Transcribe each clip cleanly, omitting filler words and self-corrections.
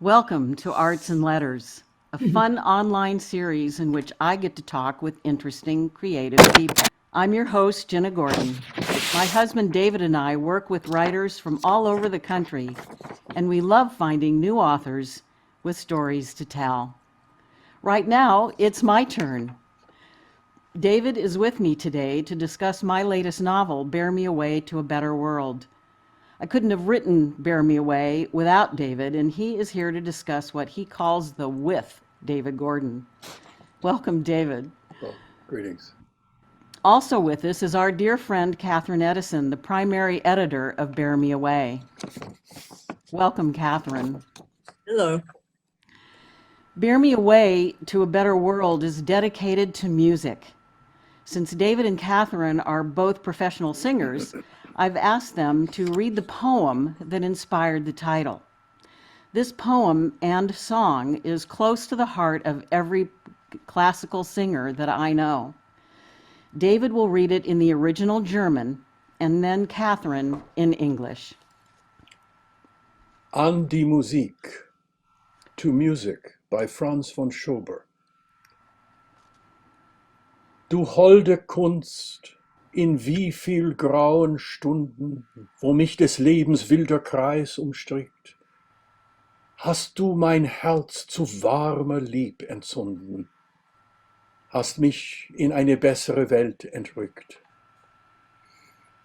Welcome to Arts and Letters, a fun online series in which I get to talk with interesting, creative people. I'm your host, Ginna Gordon. My husband David and I work with writers from all over the country, and we love finding new authors with stories to tell. Right now, it's my turn. David is with me today to discuss my latest novel, Bear Me Away to a Better World. I couldn't have written Bear Me Away without David, and he is here to discuss what he calls the with David Gordon. Welcome, David. Well, greetings. Also with us is our dear friend Katherine Edison, the primary editor of Bear Me Away. Welcome, Katherine. Hello. Bear Me Away to a Better World is dedicated to music. Since David and Katherine are both professional singers, I've asked them to read the poem that inspired the title. This poem and song is close to the heart of every classical singer that I know. David will read it in the original German, and then Katherine in English. An die Musik, to Music by Franz von Schober. Du holde Kunst, in wie viel grauen Stunden, wo mich des Lebens wilder Kreis umstrickt, hast du mein Herz zu warmer Lieb entzunden, hast mich in eine bessere Welt entrückt.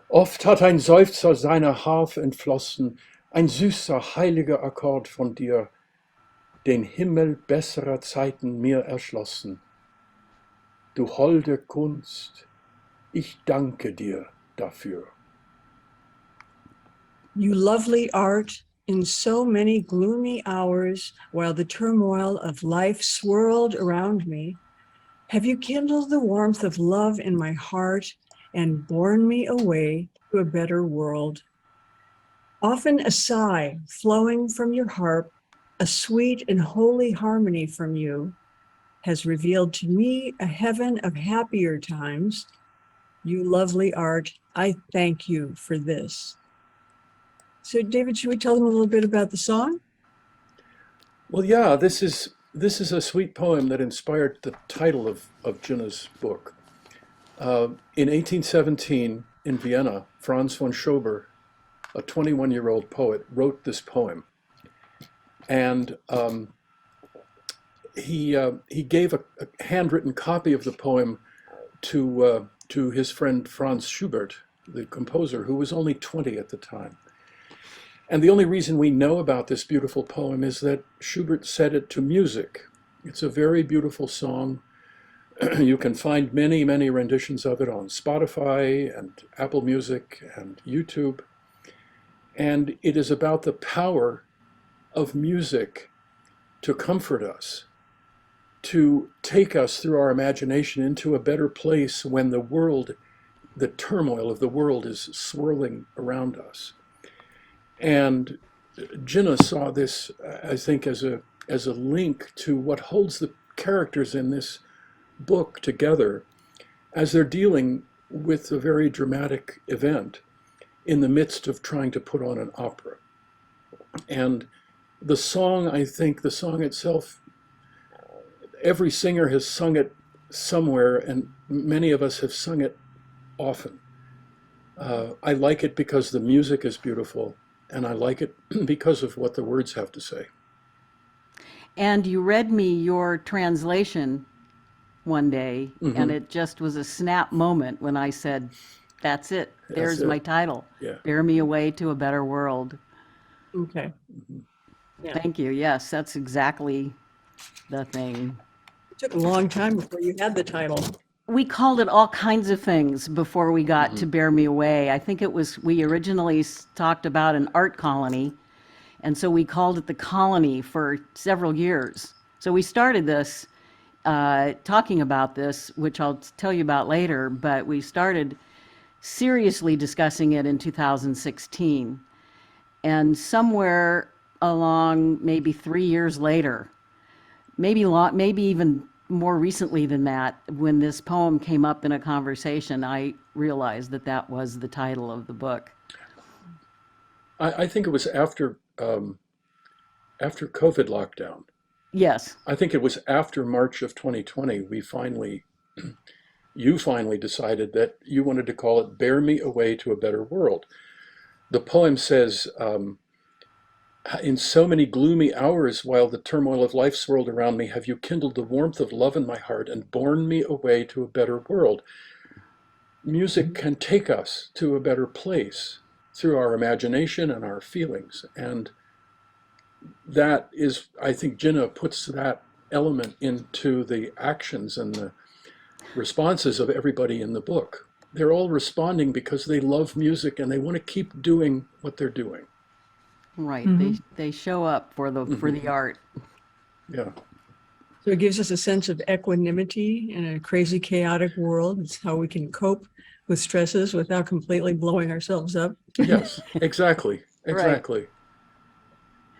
Oft hat ein Seufzer seiner Harf entflossen, ein süßer, heiliger Akkord von dir, den Himmel besserer Zeiten mir erschlossen. Du holde Kunst, ich danke dir dafür. You lovely art, in so many gloomy hours, while the turmoil of life swirled around me, have you kindled the warmth of love in my heart and borne me away to a better world. Often a sigh flowing from your harp, a sweet and holy harmony from you, has revealed to me a heaven of happier times. You lovely art, I thank you for this. So David, should we tell them a little bit about the song? Well, yeah, this is a sweet poem that inspired the title of Ginna's book. In 1817, in Vienna, Franz von Schober, a 21-year-old poet, wrote this poem. And he gave a handwritten copy of the poem to his friend Franz Schubert, the composer, who was only 20 at the time. And the only reason we know about this beautiful poem is that Schubert set it to music. It's a very beautiful song. You can find many, many renditions of it on Spotify and Apple Music and YouTube. And it is about the power of music to comfort us, to take us through our imagination into a better place when the world, the turmoil of the world is swirling around us. And Ginna saw this, I think, as a link to what holds the characters in this book together as they're dealing with a very dramatic event in the midst of trying to put on an opera. And the song, I think, the song itself, every singer has sung it somewhere, and many of us have sung it often. I like it because the music is beautiful, and I like it because of what the words have to say. And you read me your translation one day, Mm-hmm. and it just was a snap moment when I said, that's it. There's my title. Yeah. Bear Me Away to a Better World. Okay. Yeah. Thank you. Yes, that's exactly the thing. It took a long time before you had the title. We called it all kinds of things before we got to Bear Me Away. I think it was, we originally talked about an art colony, and so we called it the Colony for several years. So we started this, talking about this, which I'll tell you about later, but we started seriously discussing it in 2016. And somewhere along maybe 3 years later, maybe even more recently than that, when this poem came up in a conversation, I realized that that was the title of the book. I think it was after after COVID lockdown. Yes. I think it was after March of 2020, you finally decided that you wanted to call it Bear Me Away to a Better World. The poem says, in so many gloomy hours, while the turmoil of life's swirled around me, have you kindled the warmth of love in my heart and borne me away to a better world. Music can take us to a better place through our imagination and our feelings. And that is, I think Ginna puts that element into the actions and the responses of everybody in the book. They're all responding because they love music and they want to keep doing what they're doing. Right. They show up for the art. Yeah. So it gives us a sense of equanimity in a crazy, chaotic world. It's how we can cope with stresses without completely blowing ourselves up. Yes, exactly. Exactly.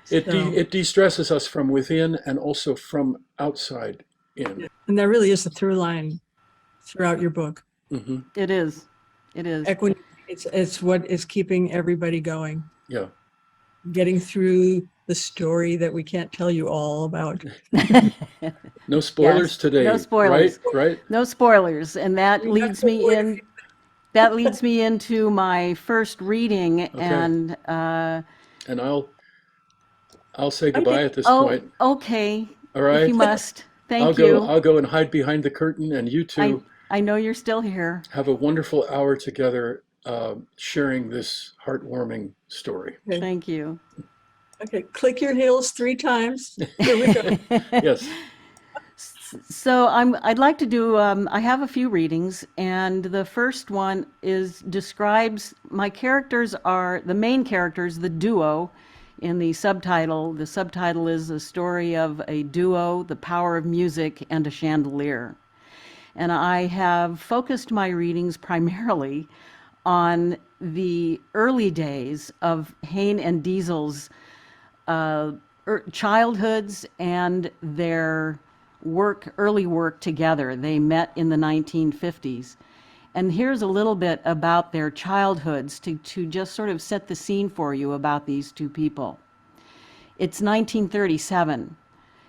It de-stresses us from within and also from outside in. And that really is the through line throughout your book. Mm-hmm. It is. It is. Equanimity, it's what is keeping everybody going. Yeah. Getting through the story that we can't tell you all about. No spoilers Yes, today. no spoilers. Right? No spoilers. And that You have leads to me avoid in. That leads me into my first reading, Okay. And I'll say Okay. goodbye at this point. Okay. All right. If you must. Thank I'll you. go and hide behind the curtain, and you two I know you're still here. have a wonderful hour together, sharing this heartwarming story. Okay. Thank you. Okay, click your heels 3 times. Here we go. Yes. So I'd like to do, I have a few readings, and the first one describes, my characters are, the main characters, the duo in the subtitle. The subtitle is a story of a duo, the power of music, and a chandelier. And I have focused my readings primarily on the early days of Hayne and Diesel's childhoods and their early work together. They met in the 1950s. And here's a little bit about their childhoods to just sort of set the scene for you about these two people. It's 1937.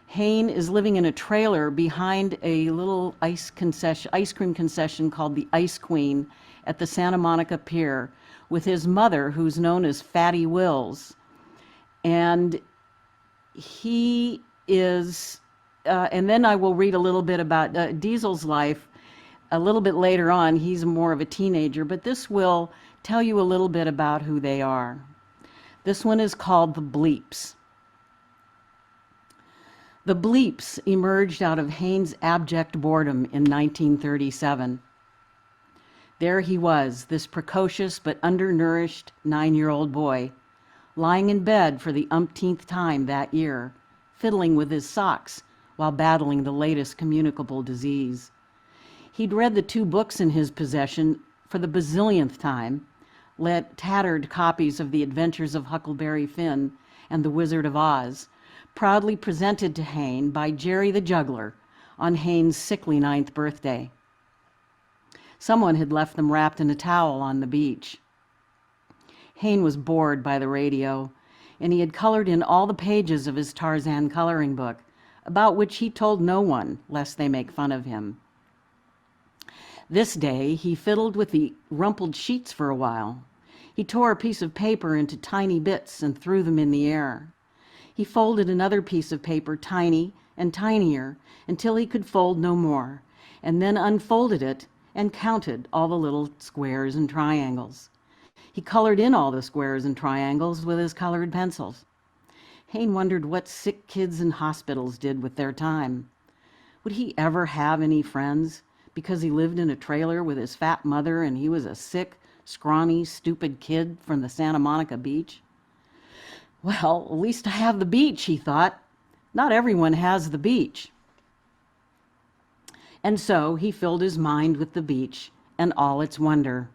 Hayne is living in a trailer behind a little ice cream concession called the Ice Queen at the Santa Monica Pier with his mother, who's known as Fatty Wills. And he is, and then I will read a little bit about Diesel's life a little bit later on. He's more of a teenager, but this will tell you a little bit about who they are. This one is called The Bleeps. The Bleeps emerged out of Hayne's abject boredom in 1937. There he was, this precocious but undernourished 9-year-old boy, lying in bed for the umpteenth time that year, fiddling with his socks while battling the latest communicable disease. He'd read the 2 books in his possession for the bazillionth time, tattered copies of The Adventures of Huckleberry Finn and The Wizard of Oz, proudly presented to Hayne by Jerry the Juggler on Hayne's sickly 9th birthday. Someone had left them wrapped in a towel on the beach. Hayne was bored by the radio, and he had colored in all the pages of his Tarzan coloring book, about which he told no one, lest they make fun of him. This day, he fiddled with the rumpled sheets for a while. He tore a piece of paper into tiny bits and threw them in the air. He folded another piece of paper tiny and tinier until he could fold no more, and then unfolded it and counted all the little squares and triangles. He colored in all the squares and triangles with his colored pencils. Hayne wondered what sick kids in hospitals did with their time. Would he ever have any friends because he lived in a trailer with his fat mother and he was a sick, scrawny, stupid kid from the Santa Monica beach? Well, at least I have the beach, he thought. Not everyone has the beach. And so he filled his mind with the beach and all its wonder.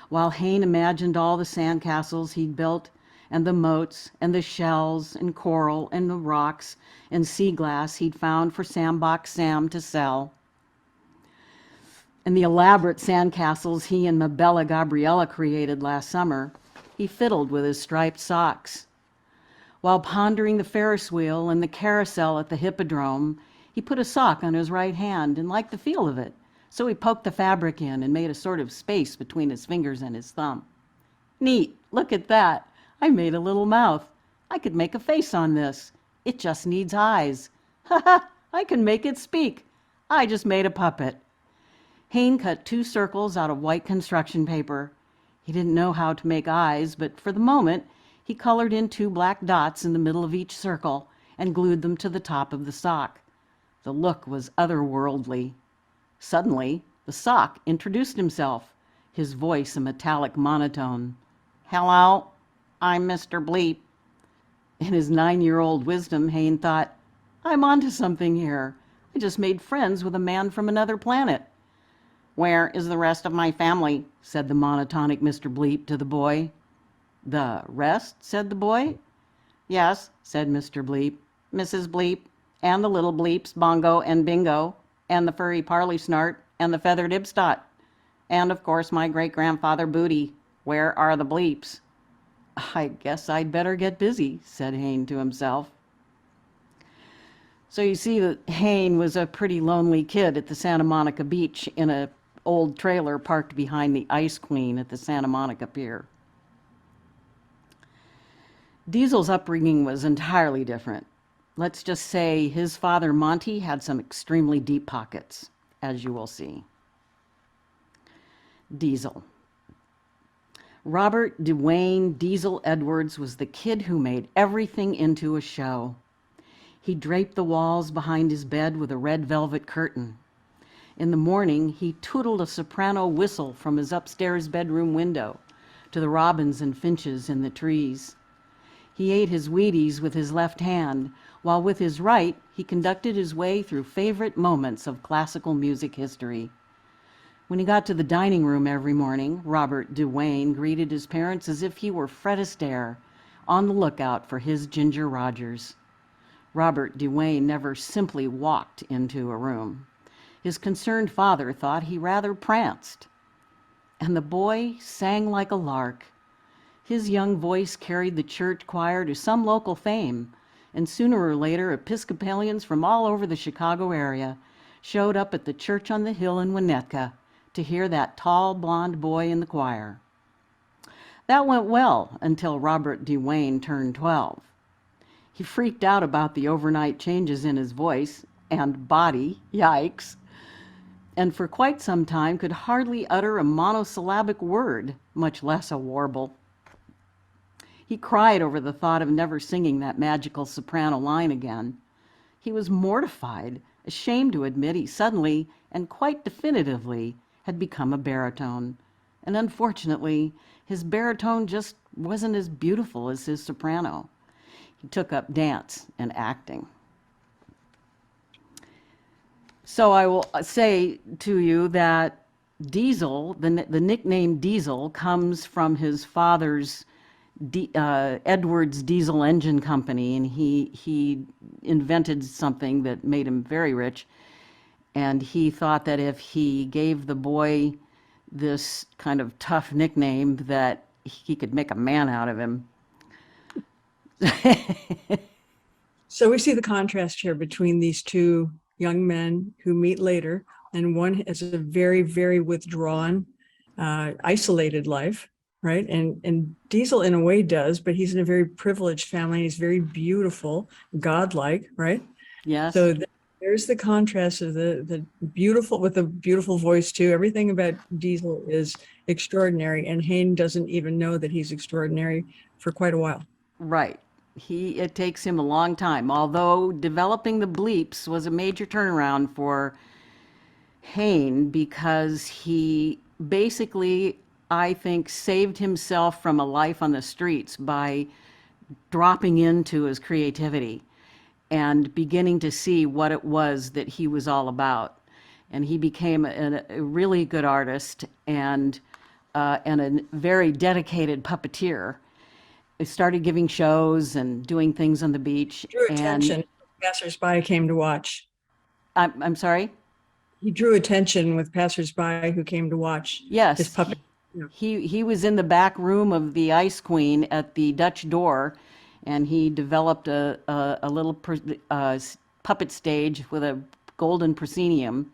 While Hayne imagined all the sandcastles he'd built, and the moats, and the shells, and coral, and the rocks, and sea glass he'd found for Sandbox Sam to sell, and the elaborate sandcastles he and Mabella Gabriella created last summer, he fiddled with his striped socks. While pondering the Ferris wheel and the carousel at the Hippodrome, he put a sock on his right hand and liked the feel of it, so he poked the fabric in and made a sort of space between his fingers and his thumb. Neat, look at that. I made a little mouth. I could make a face on this. It just needs eyes. Ha ha, I can make it speak. I just made a puppet. Hayne cut 2 circles out of white construction paper. He didn't know how to make eyes, but for the moment, he colored in 2 black dots in the middle of each circle and glued them to the top of the sock. The look was otherworldly. Suddenly, the sock introduced himself, his voice a metallic monotone. "Hello, I'm Mr. Bleep." In his 9-year-old wisdom, Hayne thought, "I'm onto something here. I just made friends with a man from another planet." "Where is the rest of my family?" said the monotonic Mr. Bleep to the boy. "The rest?" said the boy. "Yes," said Mr. Bleep. "Mrs. Bleep, and the little Bleeps, Bongo and Bingo, and the furry Parley Snart, and the feathered Ibstot, and of course my great-grandfather Booty. Where are the Bleeps?" "I guess I'd better get busy," said Hayne to himself. So you see that Hayne was a pretty lonely kid at the Santa Monica beach in an old trailer parked behind the Ice Queen at the Santa Monica Pier. Diesel's upbringing was entirely different. Let's just say his father, Monty, had some extremely deep pockets, as you will see. Diesel. Robert Dwayne Diesel Edwards was the kid who made everything into a show. He draped the walls behind his bed with a red velvet curtain. In the morning, he tootled a soprano whistle from his upstairs bedroom window to the robins and finches in the trees. He ate his Wheaties with his left hand, while with his right, he conducted his way through favorite moments of classical music history. When he got to the dining room every morning, Robert Dwayne greeted his parents as if he were Fred Astaire, on the lookout for his Ginger Rogers. Robert Dwayne never simply walked into a room. His concerned father thought he rather pranced. And the boy sang like a lark. His young voice carried the church choir to some local fame, and sooner or later Episcopalians from all over the Chicago area showed up at the church on the hill in Winnetka to hear that tall blonde boy in the choir. That went well until Robert Dwayne turned 12. He freaked out about the overnight changes in his voice and body, yikes, and for quite some time could hardly utter a monosyllabic word, much less a warble. He cried over the thought of never singing that magical soprano line again. He was mortified, ashamed to admit he suddenly and quite definitively had become a baritone. And unfortunately, his baritone just wasn't as beautiful as his soprano. He took up dance and acting. So I will say to you that Diesel, the nickname Diesel, comes from his father's Edwards Diesel Engine Company, and he invented something that made him very rich. And he thought that if he gave the boy this kind of tough nickname, that he could make a man out of him. So we see the contrast here between these two young men who meet later, and one has a very, very withdrawn, isolated life, right? And Diesel in a way does, but he's in a very privileged family. He's very beautiful, godlike, right? Yes. So there's the contrast of the beautiful, with a beautiful voice too. Everything about Diesel is extraordinary, and Hayne doesn't even know that he's extraordinary for quite a while. Right. It takes him a long time, although developing the bleeps was a major turnaround for Hayne, because he basically, I think, saved himself from a life on the streets by dropping into his creativity and beginning to see what it was that he was all about. And he became a really good artist and a very dedicated puppeteer. He started giving shows and doing things on the beach. Drew attention. Passersby came to watch. I'm sorry? He drew attention with passersby who came to watch. Yes. His puppet. He was in the back room of the Ice Queen at the Dutch door, and he developed a little puppet stage with a golden proscenium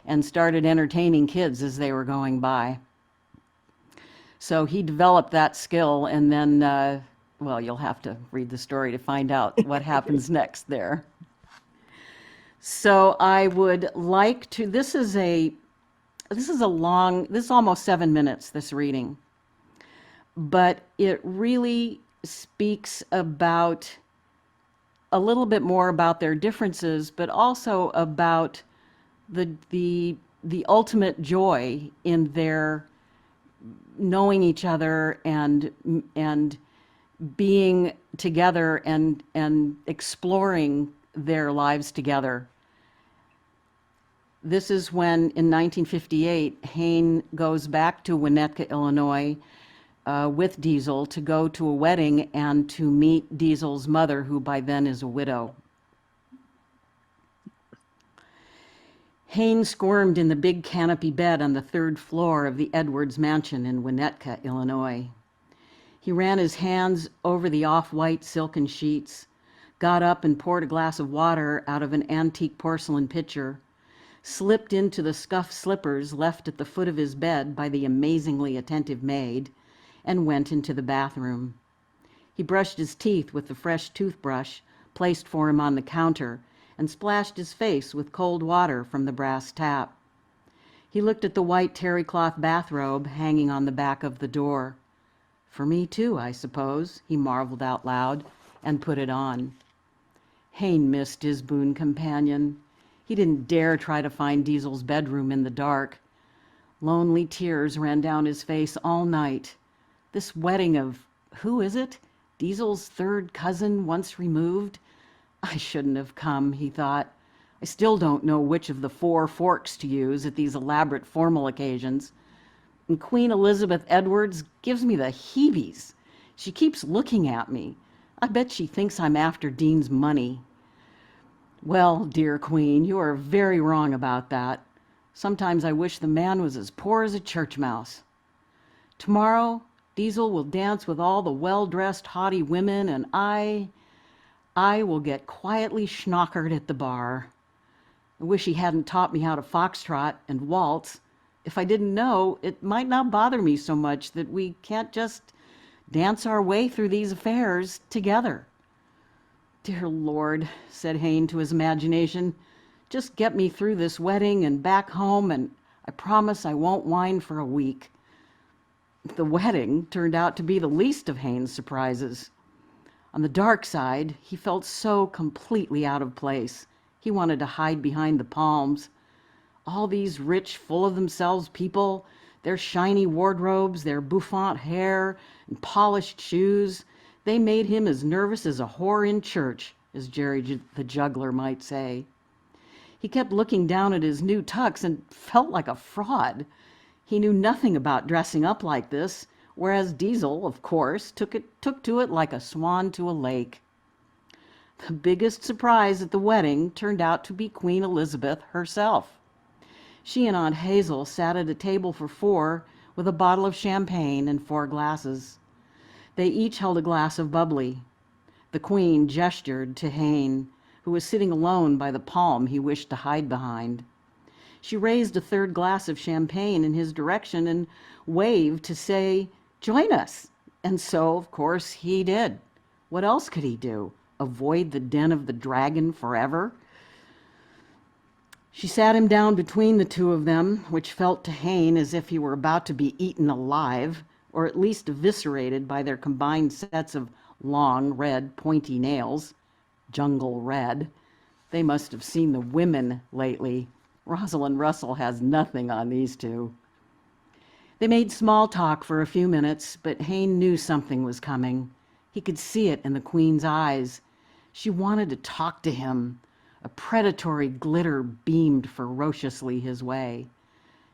and started entertaining kids as they were going by. So he developed that skill, and then, well, you'll have to read the story to find out what happens next there. So I would like to, this is almost 7 minutes, this reading. But it really speaks about a little bit more about their differences, but also about the ultimate joy in their knowing each other and being together and exploring their lives together. This is when, in 1958, Hayne goes back to Winnetka, Illinois, with Diesel to go to a wedding and to meet Diesel's mother, who by then is a widow. Hayne squirmed in the big canopy bed on the 3rd floor of the Edwards Mansion in Winnetka, Illinois. He ran his hands over the off-white silken sheets, got up and poured a glass of water out of an antique porcelain pitcher, slipped into the scuffed slippers left at the foot of his bed by the amazingly attentive maid, and went into the bathroom. He brushed his teeth with the fresh toothbrush placed for him on the counter and splashed his face with cold water from the brass tap. He looked at the white terry cloth bathrobe hanging on the back of the door. "For me too, I suppose," he marveled out loud, and put it on. Hayne missed his boon companion. He didn't dare try to find Diesel's bedroom in the dark. Lonely tears ran down his face all night. This wedding of, who is it? Diesel's 3rd cousin, once removed? I shouldn't have come, he thought. I still don't know which of the 4 forks to use at these elaborate formal occasions. And Queen Elizabeth Edwards gives me the heebies. She keeps looking at me. I bet she thinks I'm after Dean's money. Well, dear Queen, you are very wrong about that. Sometimes I wish the man was as poor as a church mouse. Tomorrow, Diesel will dance with all the well-dressed, haughty women, and I will get quietly schnockered at the bar. I wish he hadn't taught me how to foxtrot and waltz. If I didn't know, it might not bother me so much that we can't just dance our way through these affairs together. Dear Lord, said Hayne to his imagination, just get me through this wedding and back home, and I promise I won't whine for a week. The wedding turned out to be the least of Hayne's surprises. On the dark side, he felt so completely out of place. He wanted to hide behind the palms. All these rich, full-of-themselves people, their shiny wardrobes, their bouffant hair, and polished shoes, they made him as nervous as a whore in church, as Jerry the juggler might say. He kept looking down at his new tux and felt like a fraud. He knew nothing about dressing up like this, whereas Diesel, of course, took to it like a swan to a lake. The biggest surprise at the wedding turned out to be Queen Elizabeth herself. She and Aunt Hazel sat at a table for 4 with a bottle of champagne and 4 glasses. They each held a glass of bubbly. The Queen gestured to Hayne, who was sitting alone by the palm he wished to hide behind. She raised a 3rd glass of champagne in his direction and waved to say, "Join us." And so, of course, he did. What else could he do? Avoid the den of the dragon forever? She sat him down between the two of them, which felt to Hayne as if he were about to be eaten alive, or at least eviscerated by their combined sets of long, red, pointy nails. Jungle red. They must have seen the women lately. Rosalind Russell has nothing on these two. They made small talk for a few minutes, but Hayne knew something was coming. He could see it in the Queen's eyes. She wanted to talk to him. A predatory glitter beamed ferociously his way.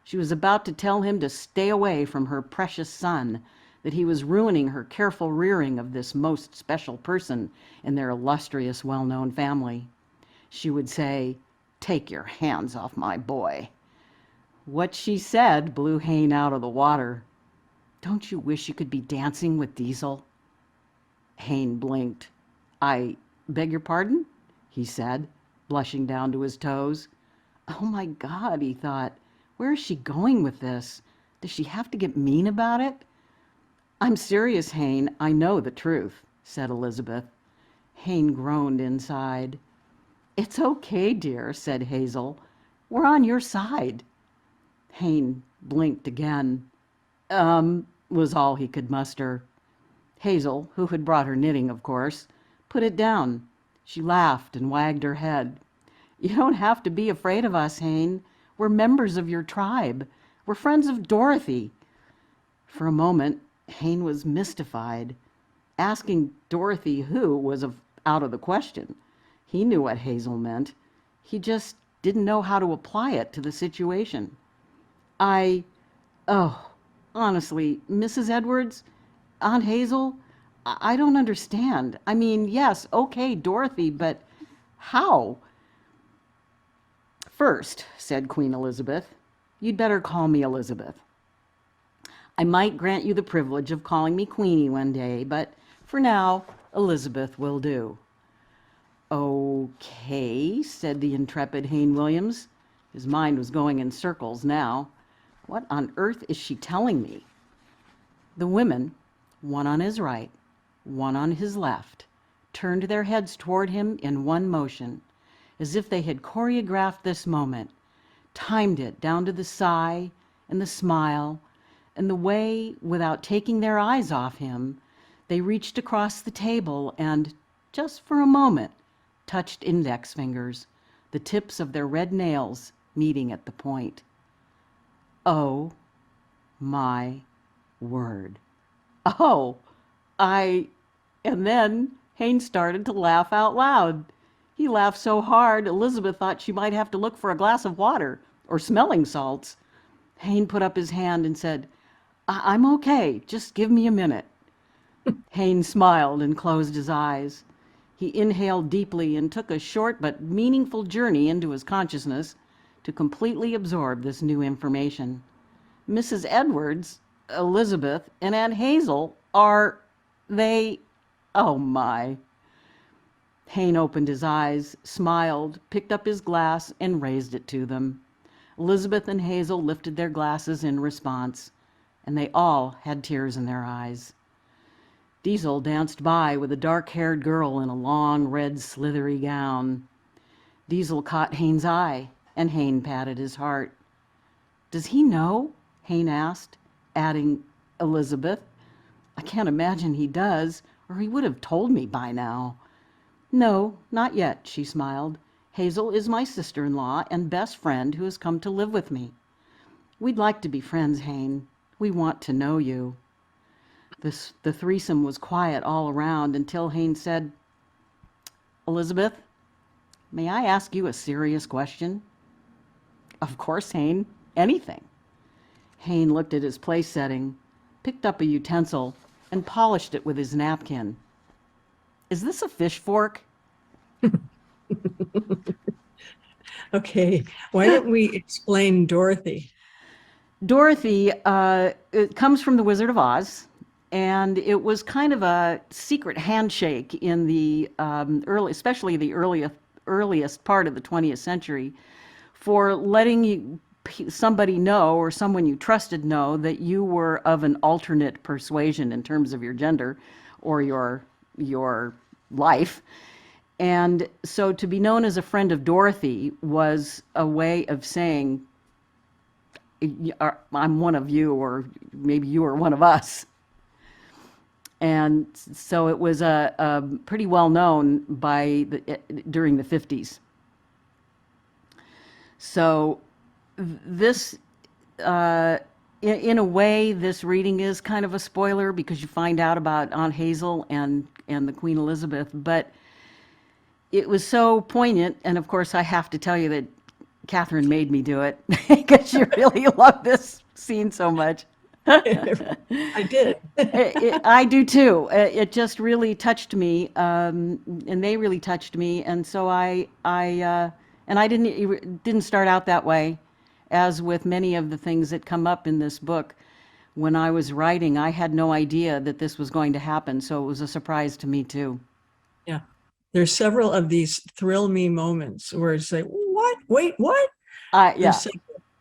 She was about to tell him to stay away from her precious son, that he was ruining her careful rearing of this most special person in their illustrious, well-known family. She would say, "Take your hands off my boy." What she said blew Hayne out of the water. "Don't you wish you could be dancing with Diesel?" Hayne blinked. I beg your pardon? He said, blushing down to his toes. Oh my God, he thought. Where is she going with this? Does she have to get mean about it? I'm serious, Hayne. I know the truth, said Elizabeth. Hayne groaned inside. It's okay, dear, said Hazel. We're on your side. Hayne blinked again. Was all he could muster. Hazel, who had brought her knitting, of course, put it down. She laughed and wagged her head. You don't have to be afraid of us, Hayne. We're members of your tribe. We're friends of Dorothy. For a moment, Hayne was mystified. Asking Dorothy who was out of the question. He knew what Hazel meant. He just didn't know how to apply it to the situation. Honestly, Mrs. Edwards, Aunt Hazel, I don't understand. I mean, yes, okay, Dorothy, but how? First, said Queen Elizabeth, you'd better call me Elizabeth. I might grant you the privilege of calling me Queenie one day, but for now, Elizabeth will do. Okay, said the intrepid Hayne Williams. His mind was going in circles now. What on earth is she telling me? The women, one on his right, one on his left, turned their heads toward him in one motion, as if they had choreographed this moment, timed it down to the sigh and the smile, and the way, without taking their eyes off him, they reached across the table and, just for a moment, touched index fingers, the tips of their red nails meeting at the point. Oh, my word. And then Hayne started to laugh out loud. He laughed so hard, Elizabeth thought she might have to look for a glass of water or smelling salts. Hayne put up his hand and said, I'm okay, just give me a minute. Hayne smiled and closed his eyes. He inhaled deeply and took a short but meaningful journey into his consciousness to completely absorb this new information. Mrs. Edwards, Elizabeth, and Aunt Hazel oh my. Hayne opened his eyes, smiled, picked up his glass, and raised it to them. Elizabeth and Hazel lifted their glasses in response, and they all had tears in their eyes. Diesel danced by with a dark-haired girl in a long, red, slithery gown. Diesel caught Hayne's eye, and Hayne patted his heart. Does he know? Hayne asked, adding, Elizabeth. I can't imagine he does, or he would have told me by now. No, not yet, she smiled. Hazel is my sister-in-law and best friend who has come to live with me. We'd like to be friends, Hayne. We want to know you. The threesome was quiet all around until Hayne said, Elizabeth, may I ask you a serious question? Of course, Hayne. Anything. Hayne looked at his place setting, picked up a utensil, and polished it with his napkin. Is this a fish fork? Okay, why don't we explain Dorothy? Dorothy it comes from The Wizard of Oz, and it was kind of a secret handshake in the especially the earliest part of the 20th century, for letting somebody know, or someone you trusted know, that you were of an alternate persuasion in terms of your gender or your life. And so to be known as a friend of Dorothy was a way of saying, I'm one of you, or maybe you are one of us. And so it was a pretty well known during the 50s. So this, in a way, this reading is kind of a spoiler because you find out about Aunt Hazel and the Queen Elizabeth, but it was so poignant, and of course I have to tell you that Katherine made me do it because she really loved this scene so much. I did. I do too. It just really touched me, and they really touched me, and so I didn't start out that way, as with many of the things that come up in this book. when I was writing, I had no idea that this was going to happen. So it was a surprise to me too. Yeah. There's several of these thrill me moments where it's like, what? Wait, what? Yeah.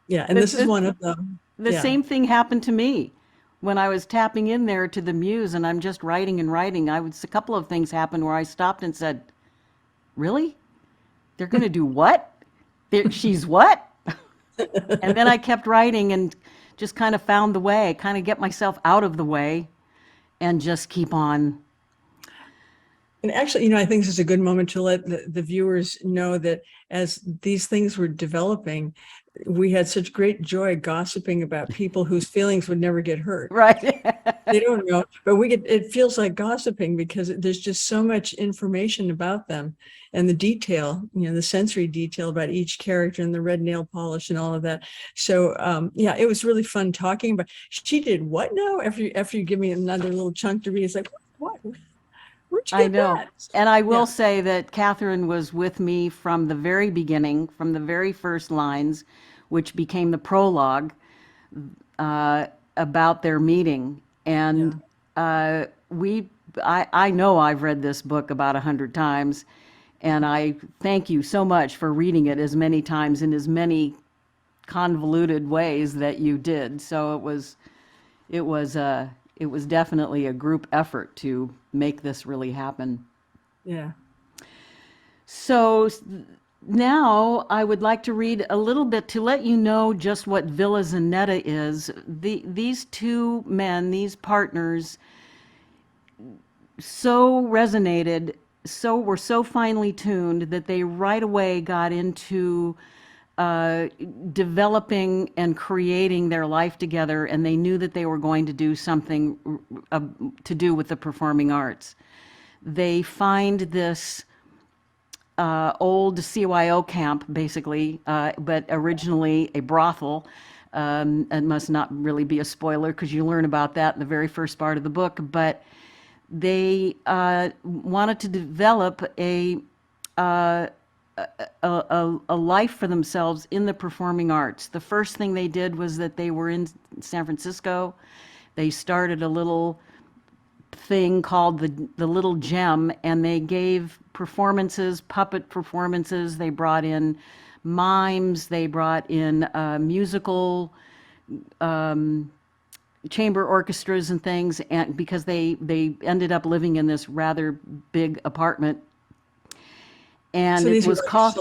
Yeah. And this is one of them. The Yeah. same thing happened to me when I was tapping in there to the muse and I'm just writing and writing. A couple of things happened where I stopped and said, really? They're going to do what? She's what? And then I kept writing and just kind of found the way, kind of get myself out of the way and just keep on. And actually, I think this is a good moment to let the viewers know that as these things were developing, we had such great joy gossiping about people whose feelings would never get hurt. Right. They don't know, but it feels like gossiping because there's just so much information about them and the detail, the sensory detail about each character and the red nail polish and all of that. So, yeah, it was really fun talking about, she did what now? After you give me another little chunk to read, it's like, what? Where'd you get I know. that? And I will say that Katherine was with me from the very beginning, from the very first lines, which became the prologue about their meeting. And I know I've read this book about 100 times, and I thank you so much for reading it as many times in as many convoluted ways that you did. So it was definitely a group effort to make this really happen. Yeah. So now I would like to read a little bit to let you know just what Villa Zanetta is. These two men, these partners, so resonated, were so finely tuned that they right away got into developing and creating their life together, and they knew that they were going to do something to do with the performing arts. They find this old CYO camp, basically, but originally a brothel. It must not really be a spoiler because you learn about that in the very first part of the book, but they wanted to develop a life for themselves in the performing arts. The first thing they did was that they were in San Francisco. They started a little thing called the Little Gem, and they gave performances, puppet performances. They brought in mimes. They brought in musical chamber orchestras and things, and because they ended up living in this rather big apartment. And so it these was were called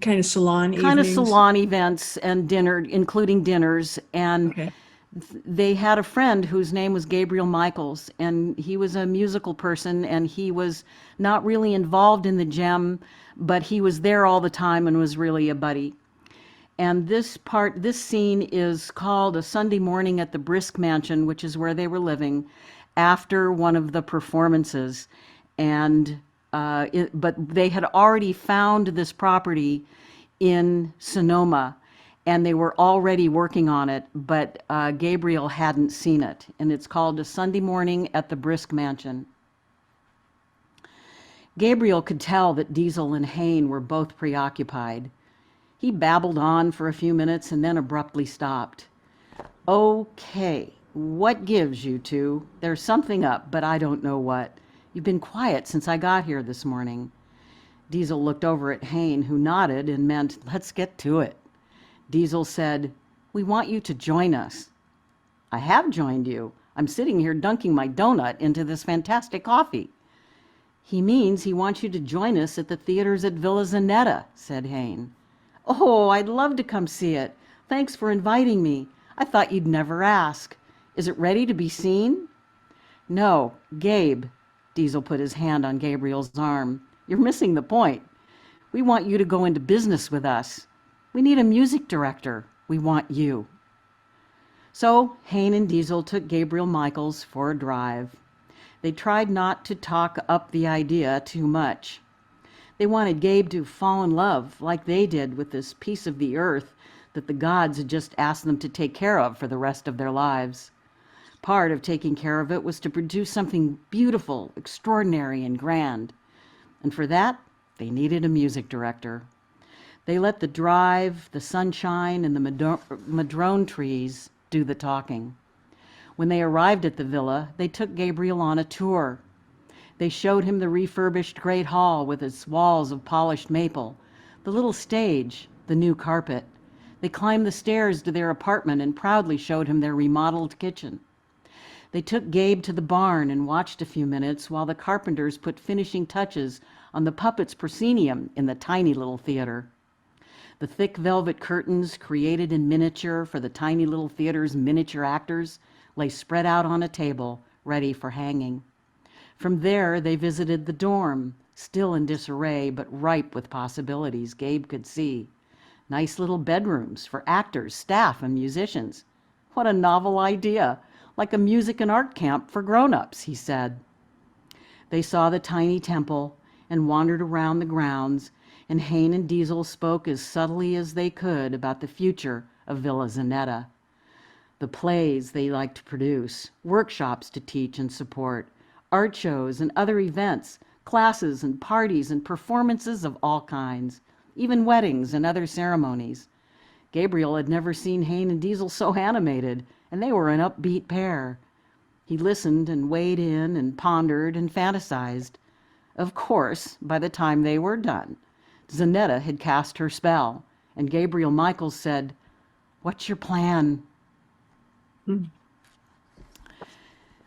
kind of salon kind of evenings? salon events and dinner, including dinners. And Okay. they had a friend whose name was Gabriel Michaels, and he was a musical person, and he was not really involved in the Gem, but he was there all the time and was really a buddy. And this scene is called A Sunday Morning at the Brisk Mansion, which is where they were living, after one of the performances. And but they had already found this property in Sonoma, and they were already working on it, but Gabriel hadn't seen it. And it's called A Sunday Morning at the Brisk Mansion. Gabriel could tell that Diesel and Hayne were both preoccupied. He babbled on for a few minutes and then abruptly stopped. Okay, what gives, you two? There's something up, but I don't know what. You've been quiet since I got here this morning. Diesel looked over at Hayne, who nodded and meant, let's get to it. Diesel said, we want you to join us. I have joined you. I'm sitting here dunking my donut into this fantastic coffee. He means he wants you to join us at the theaters at Villa Zanetta, said Hayne. Oh, I'd love to come see it. Thanks for inviting me. I thought you'd never ask. Is it ready to be seen? No, Gabe. Diesel put his hand on Gabriel's arm. You're missing the point. We want you to go into business with us. We need a music director. We want you. So Hayne and Diesel took Gabriel Michaels for a drive. They tried not to talk up the idea too much. They wanted Gabe to fall in love like they did with this piece of the earth that the gods had just asked them to take care of for the rest of their lives. Part of taking care of it was to produce something beautiful, extraordinary, and grand. And for that, they needed a music director. They let the drive, the sunshine, and the madrone trees do the talking. When they arrived at the villa, they took Gabriel on a tour. They showed him the refurbished great hall with its walls of polished maple, the little stage, the new carpet. They climbed the stairs to their apartment and proudly showed him their remodeled kitchen. They took Gabe to the barn and watched a few minutes while the carpenters put finishing touches on the puppet's proscenium in the tiny little theater. The thick velvet curtains, created in miniature for the tiny little theater's miniature actors, lay spread out on a table, ready for hanging. From there, they visited the dorm, still in disarray, but ripe with possibilities Gabe could see. Nice little bedrooms for actors, staff, and musicians. What a novel idea! Like a music and art camp for grown-ups, he said. They saw the tiny temple and wandered around the grounds, and Hain and Diesel spoke as subtly as they could about the future of Villa Zanetta. The plays they liked to produce, workshops to teach and support, art shows and other events, classes and parties and performances of all kinds, even weddings and other ceremonies. Gabriel had never seen Hain and Diesel so animated, and they were an upbeat pair. He listened and weighed in and pondered and fantasized. Of course, by the time they were done, Zanetta had cast her spell, and Gabriel Michaels said, "What's your plan?"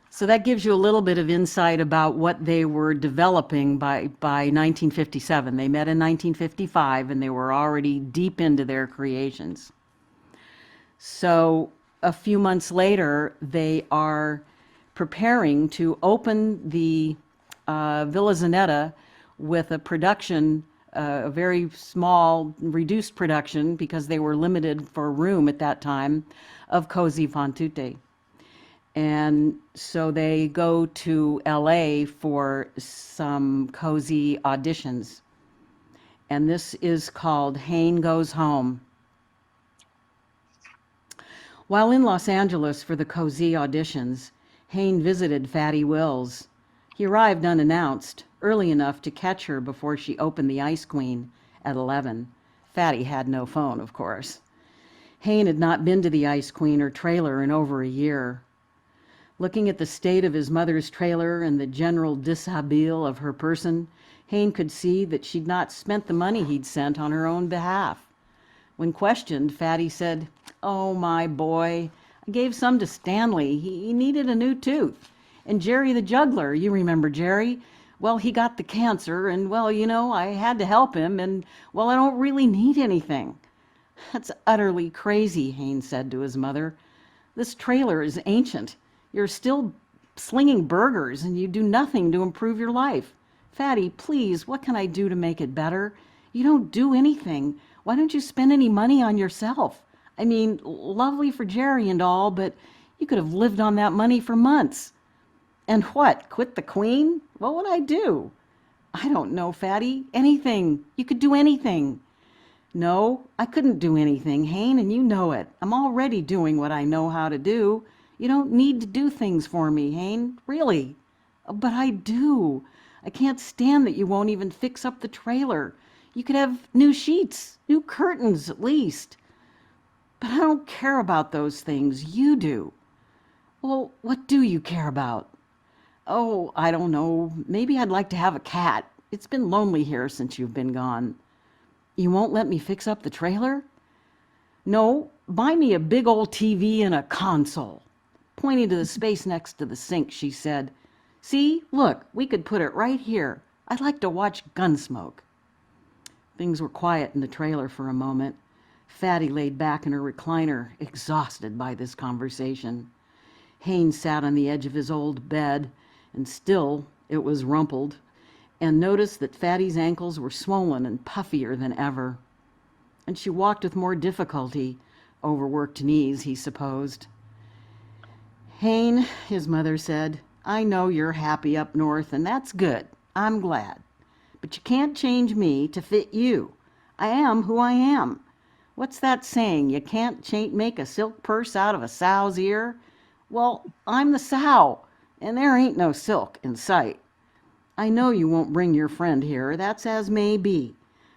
So that gives you a little bit of insight about what they were developing by 1957. They met in 1955, and they were already deep into their creations. So a few months later, they are preparing to open the Villa Zanetta with a production, a very small, reduced production, because they were limited for room at that time, of Così fan tutte. And so they go to LA for some Così auditions. And this is called Hain Goes Home. While in Los Angeles for the Così auditions, Hain visited Fatty Wills. He arrived unannounced, early enough to catch her before she opened the Ice Queen at 11. Fatty had no phone, of course. Hain had not been to the Ice Queen or trailer in over a year. Looking at the state of his mother's trailer and the general dishabille of her person, Hain could see that she'd not spent the money he'd sent on her own behalf. When questioned, Fatty said, "Oh, my boy, I gave some to Stanley. He needed a new tooth. And Jerry the juggler, you remember Jerry? Well, he got the cancer, and, well, you know, I had to help him, and, well, I don't really need anything." "That's utterly crazy," Hain said to his mother. "This trailer is ancient. You're still slinging burgers, and you do nothing to improve your life. Fatty, please, what can I do to make it better? You don't do anything. Why don't you spend any money on yourself? I mean, lovely for Jerry and all, but you could have lived on that money for months." "And what, quit the Queen? What would I do?" "I don't know, Fatty. Anything. You could do anything." "No, I couldn't do anything, Hain, and you know it. I'm already doing what I know how to do. You don't need to do things for me, Hain, really." "But I do. I can't stand that you won't even fix up the trailer. You could have new sheets, new curtains at least." "But I don't care about those things. You do." "Well, what do you care about?" "Oh, I don't know. Maybe I'd like to have a cat. It's been lonely here since you've been gone." "You won't let me fix up the trailer?" "No, buy me a big old TV and a console." Pointing to the space next to the sink, she said, "See, look, we could put it right here. I'd like to watch Gunsmoke." Things were quiet in the trailer for a moment. Fatty laid back in her recliner, exhausted by this conversation. Hain sat on the edge of his old bed, and still it was rumpled, and noticed that Fatty's ankles were swollen and puffier than ever. And she walked with more difficulty, overworked knees, he supposed. "Hain," his mother said, "I know you're happy up north, and that's good. I'm glad. But you can't change me to fit you. I am who I am. What's that saying? You can't make a silk purse out of a sow's ear? Well, I'm the sow, and there ain't no silk in sight. I know you won't bring your friend here, that's as may be.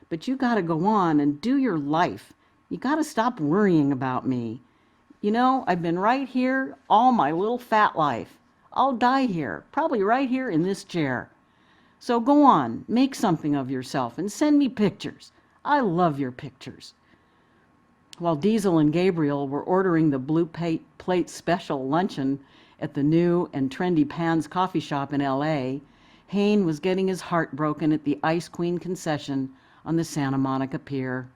But you gotta go on and do your life. You gotta stop worrying about me. You know, I've been right here all my little fat life. I'll die here, probably right here in this chair. So go on, make something of yourself and send me pictures. I love your pictures. While Diesel and Gabriel were ordering the blue plate special luncheon at the new and trendy Pan's coffee shop in L.A., Hayne was getting his heart broken at the Ice Queen concession on the Santa Monica Pier.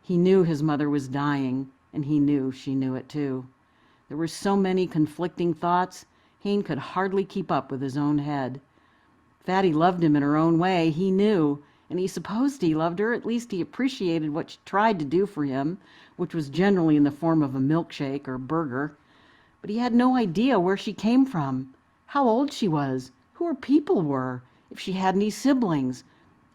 He knew his mother was dying, and he knew she knew it too. There were so many conflicting thoughts, Hayne could hardly keep up with his own head. Fatty loved him in her own way, he knew, and he supposed he loved her. At least he appreciated what she tried to do for him, which was generally in the form of a milkshake or burger. But he had no idea where she came from, how old she was, who her people were, if she had any siblings,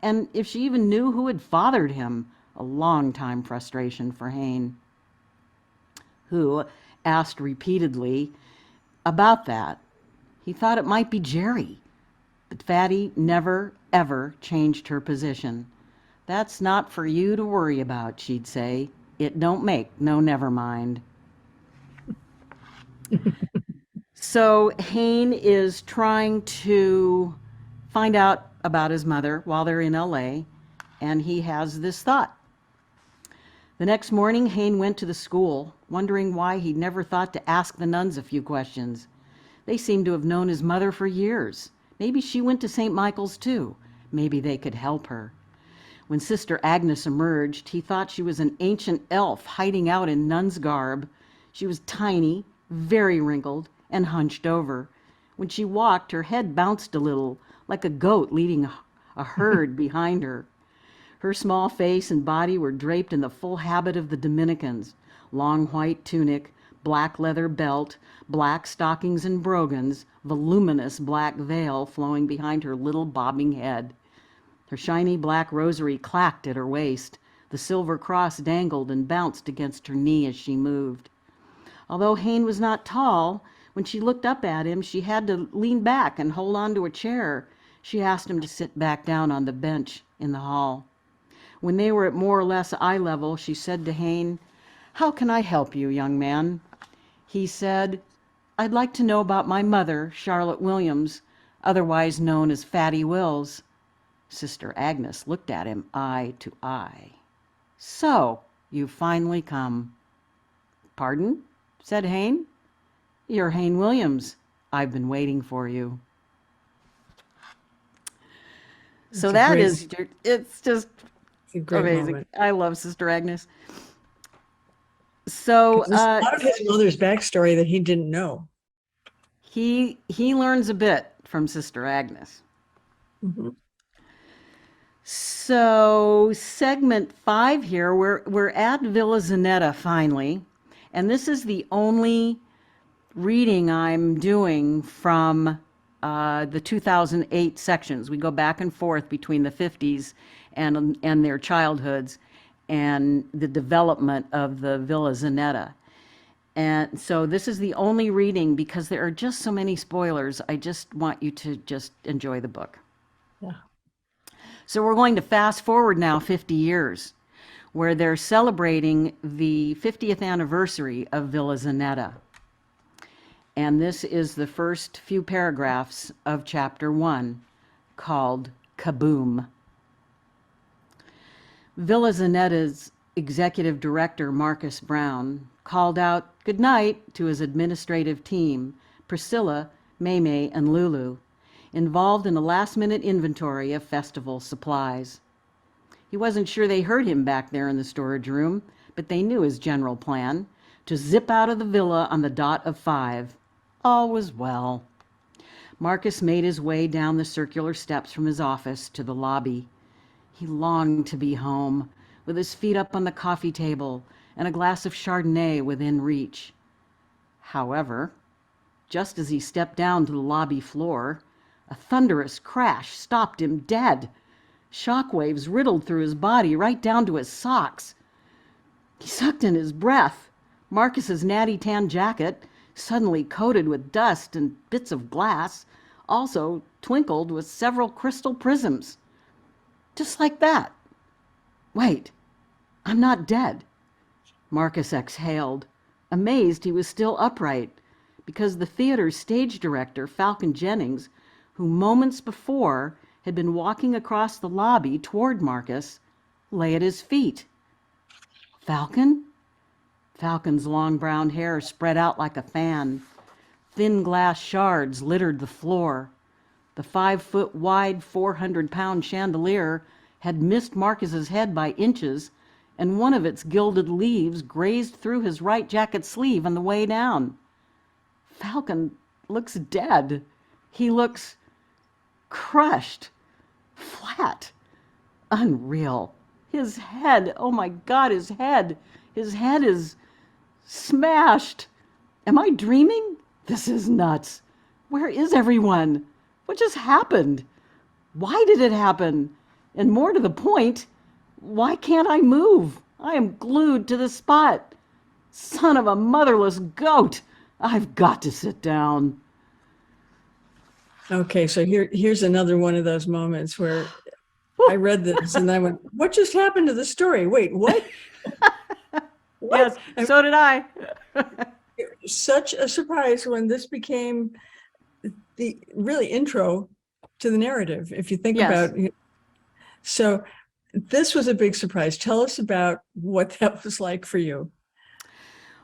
and if she even knew who had fathered him, a long-time frustration for Hayne, who asked repeatedly about that. He thought it might be Jerry, but Fatty never, ever changed her position. That's not for you to worry about, she'd say. It don't make no never mind. So Hayne is trying to find out about his mother while they're in LA, and he has this thought. The next morning, Hayne went to the school, wondering why he'd never thought to ask the nuns a few questions. They seemed to have known his mother for years. Maybe she went to St. Michael's too. Maybe they could help her. When Sister Agnes emerged, he thought she was an ancient elf hiding out in nun's garb. She was tiny, very wrinkled, and hunched over. When she walked, her head bounced a little, like a goat leading a herd behind her. Her small face and body were draped in the full habit of the Dominicans: long white tunic, black leather belt, black stockings and brogans, voluminous black veil flowing behind her little bobbing head. Her shiny black rosary clacked at her waist. The silver cross dangled and bounced against her knee as she moved. Although Hayne was not tall, when she looked up at him, she had to lean back and hold on to a chair. She asked him to sit back down on the bench in the hall. When they were at more or less eye level, she said to Hayne, "How can I help you, young man?" He said, "I'd like to know about my mother, Charlotte Williams, otherwise known as Fatty Wills." Sister Agnes looked at him eye to eye. "So, you've finally come." "Pardon?" said Hayne. "You're Hayne Williams. I've been waiting for you." So that is, it's just a great amazing. moment. I love Sister Agnes. So There's a lot of his mother's backstory that he didn't know. he learns a bit from Sister Agnes. Mm-hmm. So segment 5 here, we're at Villa Zanetta finally, and this is the only reading I'm doing from the 2008 sections. We go back and forth between the 50s and their childhoods and the development of the Villa Zanetta. And so this is the only reading because there are just so many spoilers. I just want you to just enjoy the book. Yeah. So we're going to fast forward now 50 years, where they're celebrating the 50th anniversary of Villa Zanetta. And this is the first few paragraphs of chapter 1, called Kaboom. Villa Zanetta's executive director, Marcus Brown, called out good night to his administrative team, Priscilla, Maymay, and Lulu, involved in a last-minute inventory of festival supplies. He wasn't sure they heard him back there in the storage room, but they knew his general plan, to zip out of the villa on the dot of 5. All was well. Marcus made his way down the circular steps from his office to the lobby. He longed to be home, with his feet up on the coffee table and a glass of Chardonnay within reach. However, just as he stepped down to the lobby floor, a thunderous crash stopped him dead. Shockwaves riddled through his body right down to his socks. He sucked in his breath. Marcus's natty tan jacket, suddenly coated with dust and bits of glass, also twinkled with several crystal prisms. Just like that. Wait, I'm not dead. Marcus exhaled. Amazed he was still upright, because the theater's stage director, Falcon Jennings, who moments before had been walking across the lobby toward Marcus, lay at his feet. Falcon? Falcon's long brown hair spread out like a fan. Thin glass shards littered the floor. The 5-foot wide, 400-pound chandelier had missed Marcus's head by inches, and one of its gilded leaves grazed through his right jacket sleeve on the way down. Falcon looks dead. He looks crushed, flat, unreal. His head, oh my God, his head is smashed. Am I dreaming? This is nuts. Where is everyone? What just happened? Why did it happen? And more to the point, why can't I move? I am glued to the spot. Son of a motherless goat. I've got to sit down. Okay, so here's another one of those moments where I read this and I went, what just happened to the story? Wait, what? Yes, so did I. Such a surprise when this became the really intro to the narrative, if you think Yes. about it. So this was a big surprise. Tell us about what that was like for you.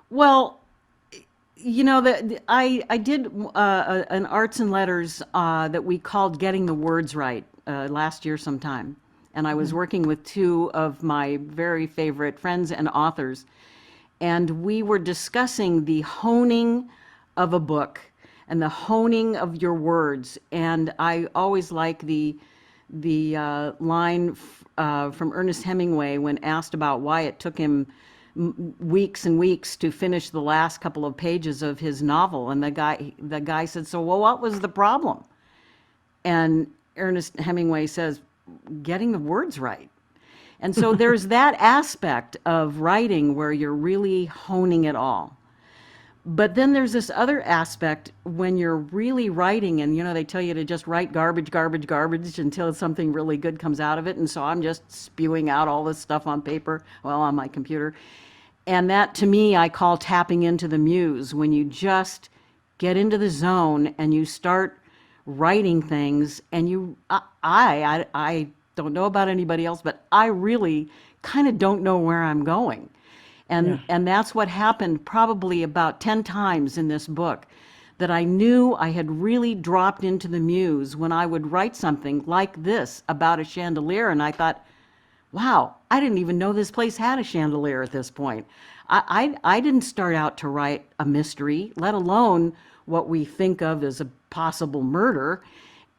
Well, you know, I did an arts and letters that we called Getting the Words Right last year sometime. And I was working with two of my very favorite friends and authors. And we were discussing the honing of a book and the honing of your words. And I always like the line from Ernest Hemingway when asked about why it took him weeks and weeks to finish the last couple of pages of his novel. And the guy said, so, well, what was the problem? And Ernest Hemingway says, getting the words right. And so there's that aspect of writing where you're really honing it all. But then there's this other aspect when you're really writing, and you know, they tell you to just write garbage until something really good comes out of it. And so I'm just spewing out all this stuff on paper, well, on my computer. And that, to me, I call tapping into the muse, when you just get into the zone and you start writing things. And I don't know about anybody else, but I really kind of don't know where I'm going. And that's what happened probably about 10 times in this book, that I knew I had really dropped into the muse when I would write something like this about a chandelier. And I thought, wow, I didn't even know this place had a chandelier at this point. I didn't start out to write a mystery, let alone what we think of as a possible murder.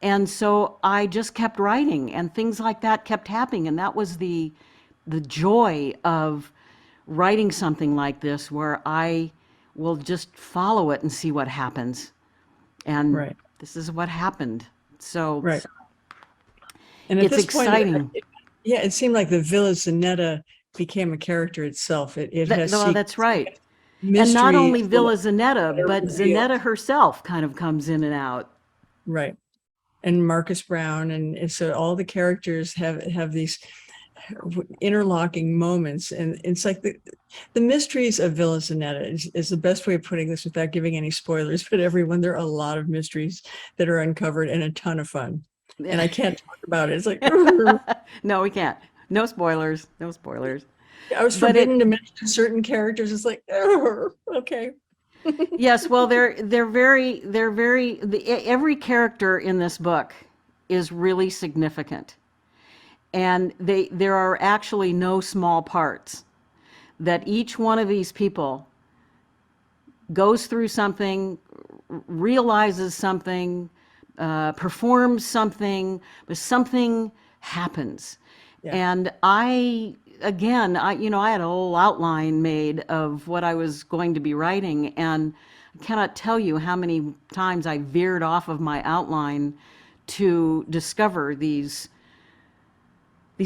And so I just kept writing, and things like that kept happening. And that was the joy of writing something like this, where I will just follow it and see what happens. And this is what happened. So and at it's this exciting. Point, it seemed like the Villa Zanetta became a character itself. It has well, that's right. mystery, and not only Villa Zanetta, but revealed. Zanetta herself kind of comes in and out. Right. And Marcus Brown. And so all the characters have these interlocking moments. And it's like the mysteries of Villa Zanetta is the best way of putting this without giving any spoilers. But everyone, there are a lot of mysteries that are uncovered and a ton of fun. And I can't talk about it. It's like, no, we can't. No spoilers. No spoilers. I was forbidden to mention certain characters. It's like, okay. Yes, well, every character in this book is really significant. And there are actually no small parts. That each one of these people goes through something, realizes something, performs something, but something happens. And I had a whole outline made of what I was going to be writing, and I cannot tell you how many times I veered off of my outline to discover these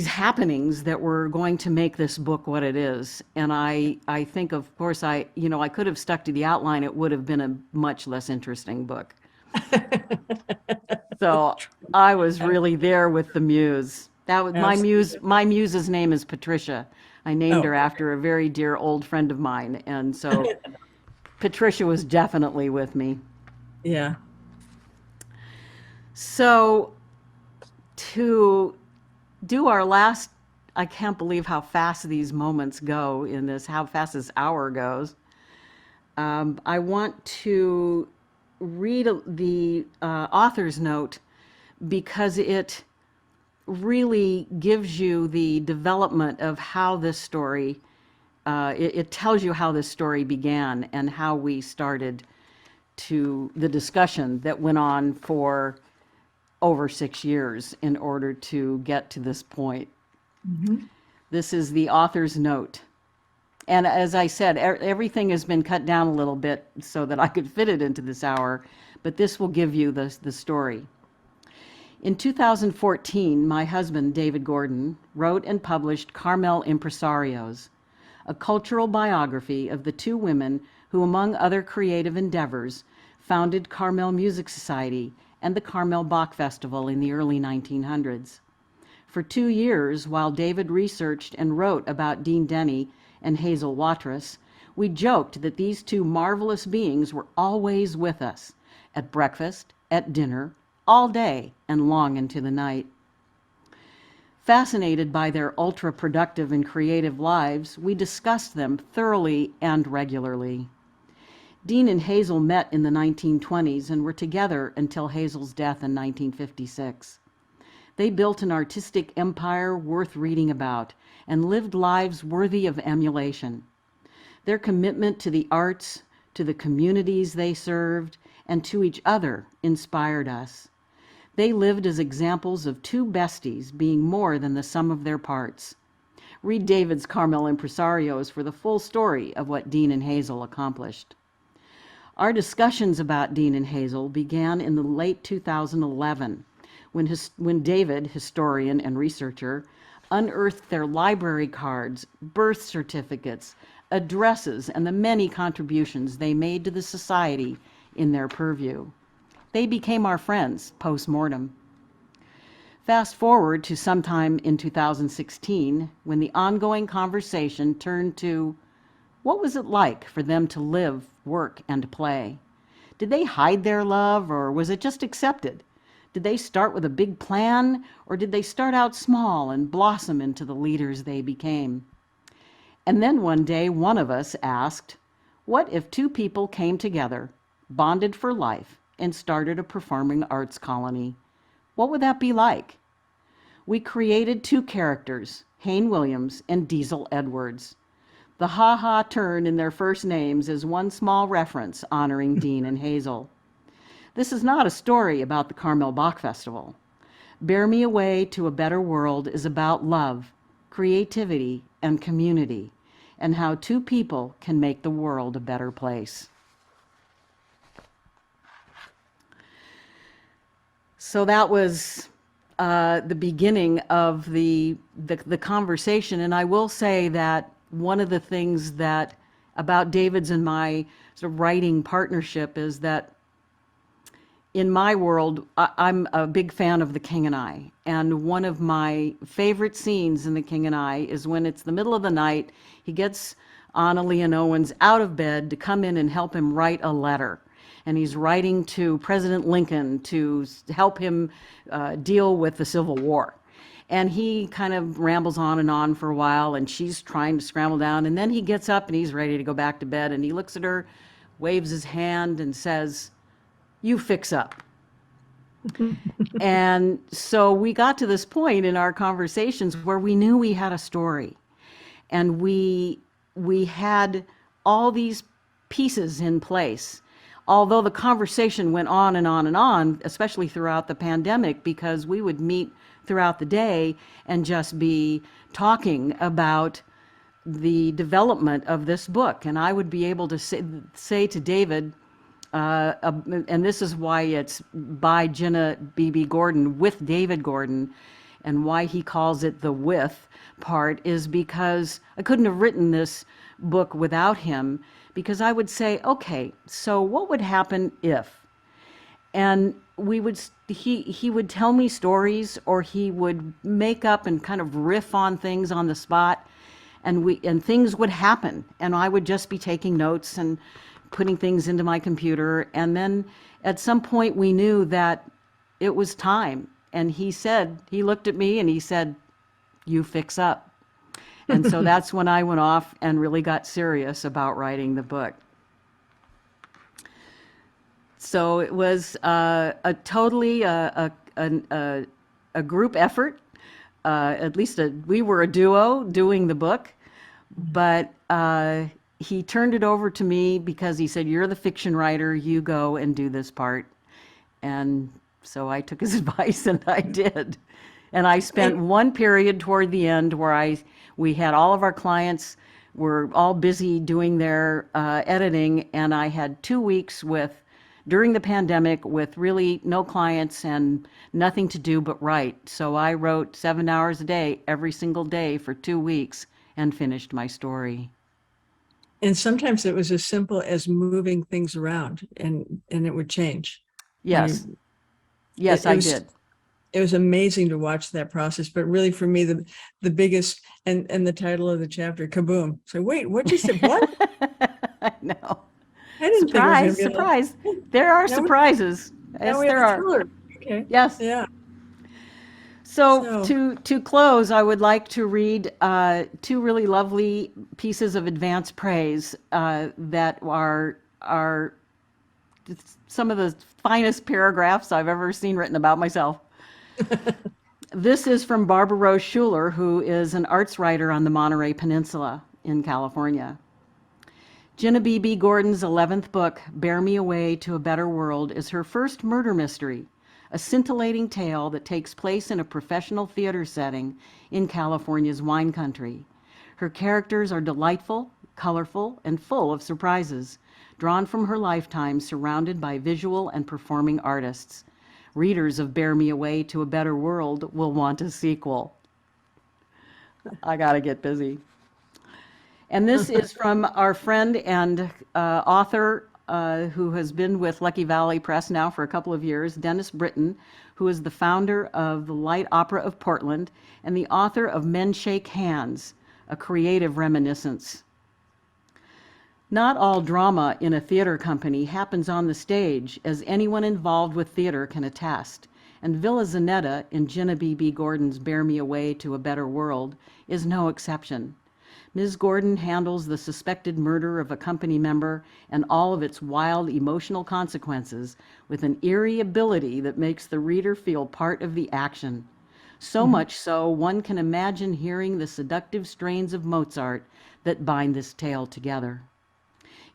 happenings that were going to make this book what it is. And I think, of course, I could have stuck to the outline. It would have been a much less interesting book. So I was really there with the muse. That was my muse. My muse's name is Patricia. I named her after a very dear old friend of mine. And so Patricia was definitely with me. Yeah. So to do our last, I can't believe how fast these moments go in this, how fast this hour goes. I want to read the author's note because it really gives you the development of how this story, it tells you how this story began and how we started to the discussion that went on for over 6 years in order to get to this point. Mm-hmm. This is the author's note. And as I said, everything has been cut down a little bit so that I could fit it into this hour, but this will give you the story. In 2014, my husband, David Gordon, wrote and published Carmel Impresarios, a cultural biography of the two women who, among other creative endeavors, founded Carmel Music Society and the Carmel Bach Festival in the early 1900s. For 2 years, while David researched and wrote about Dean Denny and Hazel Watrous, we joked that these two marvelous beings were always with us, at breakfast, at dinner, all day, and long into the night. Fascinated by their ultra-productive and creative lives, we discussed them thoroughly and regularly. Dean and Hazel met in the 1920s and were together until Hazel's death in 1956. They built an artistic empire worth reading about and lived lives worthy of emulation. Their commitment to the arts, to the communities they served, and to each other inspired us. They lived as examples of two besties being more than the sum of their parts. Read David's Carmel Impresarios for the full story of what Dean and Hazel accomplished. Our discussions about Dean and Hazel began in the late 2011 when David, historian and researcher, unearthed their library cards, birth certificates, addresses, and the many contributions they made to the society in their purview. They became our friends post-mortem. Fast forward to sometime in 2016, when the ongoing conversation turned to, what was it like for them to live, work, and play? Did they hide their love, or was it just accepted? Did they start with a big plan, or did they start out small and blossom into the leaders they became? And then one day, one of us asked, what if two people came together, bonded for life, and started a performing arts colony? What would that be like? We created two characters, Hayne Williams and Diesel Edwards. The ha-ha turn in their first names is one small reference honoring Dean and Hazel. This is not a story about the Carmel Bach Festival. Bear Me Away to a Better World is about love, creativity, and community, and how two people can make the world a better place. So that was the beginning of the conversation, and I will say that one of the things that about David's and my sort of writing partnership is that in my world, I'm a big fan of The King and I, and one of my favorite scenes in The King and I is when it's the middle of the night, he gets Anna Leon Owens out of bed to come in and help him write a letter. And he's writing to President Lincoln to help him deal with the Civil War. And he kind of rambles on and on for a while, and she's trying to scramble down, and then he gets up and he's ready to go back to bed, and he looks at her, waves his hand, and says, "You fix up." And so we got to this point in our conversations where we knew we had a story, and we had all these pieces in place. Although the conversation went on and on and on, especially throughout the pandemic, because we would meet throughout the day and just be talking about the development of this book. And I would be able to say to David, and this is why it's by Ginna BB Gordon with David Gordon, and why he calls it the with part is because I couldn't have written this book without him, because I would say, okay, so what would happen if? And he would tell me stories, or he would make up and kind of riff on things on the spot, and things would happen, and I would just be taking notes and putting things into my computer. And then at some point we knew that it was time. And he looked at me and he said, "You fix up." And so that's when I went off and really got serious about writing the book. So it was a totally a group effort. At least we were a duo doing the book, but he turned it over to me because he said, "You're the fiction writer, you go and do this part." And so I took his advice and I did. And I spent one period toward the end where we had all of our clients were all busy doing their editing, and I had 2 weeks during the pandemic with really no clients and nothing to do but write. So I wrote 7 hours a day, every single day for 2 weeks and finished my story. And sometimes it was as simple as moving things around and it would change. Yes. Yes, I did. It was amazing to watch that process, but really for me, the biggest and the title of the chapter, kaboom. So wait, what'd you say? What? I know. I didn't Surprise, think it was gonna be surprise. There are surprises. Yes, now we there have a are. thriller. Okay. Yes. Yeah. So to close, I would like to read 2 really lovely pieces of advance praise that are some of the finest paragraphs I've ever seen written about myself. This is from Barbara Rose Schuler, who is an arts writer on the Monterey Peninsula in California. Ginna BB Gordon's 11th book, Bear Me Away to a Better World, is her first murder mystery, a scintillating tale that takes place in a professional theater setting in California's wine country. Her characters are delightful, colorful, and full of surprises, drawn from her lifetime surrounded by visual and performing artists. Readers of Bear Me Away to a Better World will want a sequel. I gotta get busy. And this is from our friend and author who has been with Lucky Valley Press now for a couple of years, Dennis Britton, who is the founder of the Light Opera of Portland and the author of Men Shake Hands, a creative reminiscence. Not all drama in a theater company happens on the stage, as anyone involved with theater can attest, and Villa Zanetta in Ginna BB Gordon's Bear Me Away to a Better World is no exception. Ms. Gordon handles the suspected murder of a company member and all of its wild emotional consequences with an eerie ability that makes the reader feel part of the action. So much so, one can imagine hearing the seductive strains of Mozart that bind this tale together.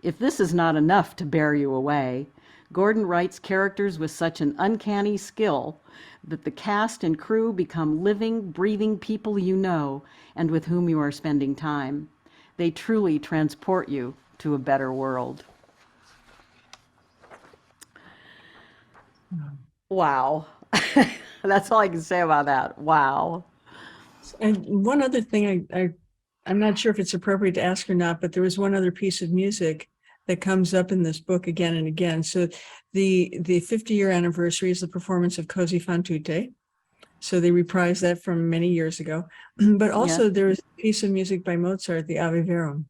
If this is not enough to bear you away, Gordon writes characters with such an uncanny skill that the cast and crew become living, breathing people you know and with whom you are spending time. They truly transport you to a better world. Wow. That's all I can say about that. Wow. And one other thing, I'm not sure if it's appropriate to ask or not, but there was one other piece of music that comes up in this book again and again. So the 50-year anniversary is the performance of Così fan tutte. So they reprised that from many years ago. But also there is a piece of music by Mozart, the Ave Verum,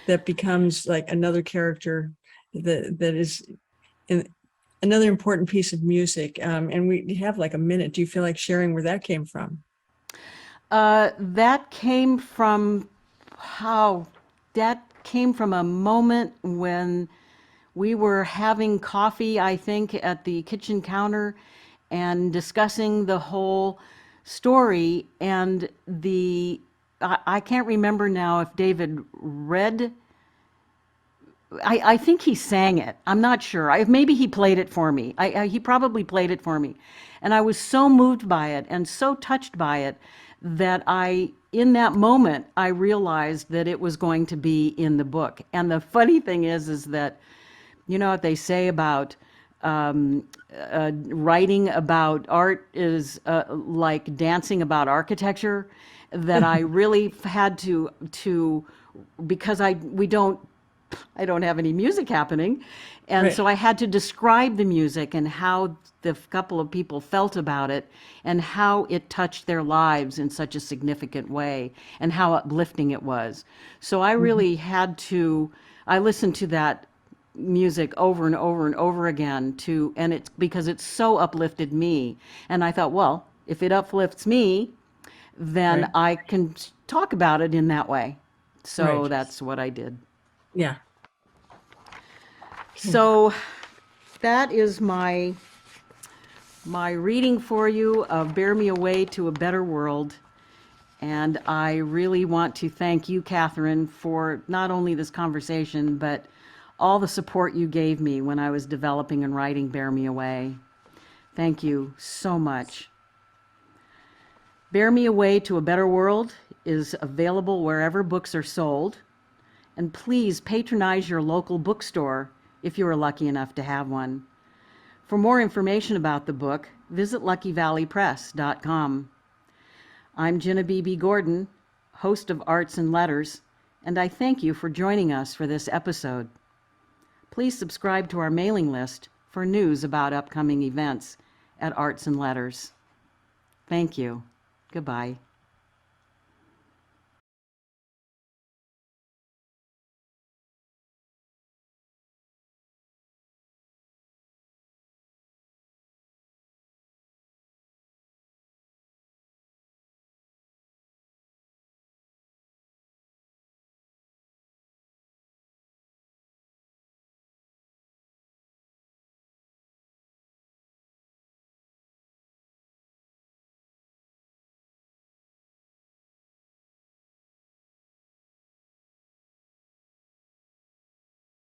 that becomes like another character that is another important piece of music. And we have like a minute. Do you feel like sharing where that came from? That came from a moment when we were having coffee, I think, at the kitchen counter and discussing the whole story. And I can't remember now if David read. I think he sang it. I'm not sure. Maybe he played it for me. He probably played it for me. And I was so moved by it and so touched by it that in that moment, I realized that it was going to be in the book. And the funny thing is that, you know what they say about writing about art is like dancing about architecture, that I really had to because I don't have any music happening. And Right. So I had to describe the music and how the couple of people felt about it and how it touched their lives in such a significant way and how uplifting it was. So I really I listened to that music over and over and over again and it's because it so uplifted me. And I thought, well, if it uplifts me, then Right. I can talk about it in that way. So Right. that's what I did. Yeah. So that is my reading for you of Bear Me Away to a Better World. And I really want to thank you, Katherine, for not only this conversation, but all the support you gave me when I was developing and writing Bear Me Away. Thank you so much. Bear Me Away to a Better World is available wherever books are sold. And please patronize your local bookstore if you are lucky enough to have one. For more information about the book, visit luckyvalleypress.com. I'm Ginna BB Gordon, host of Arts and Letters, and I thank you for joining us for this episode. Please subscribe to our mailing list for news about upcoming events at Arts and Letters. Thank you. Goodbye.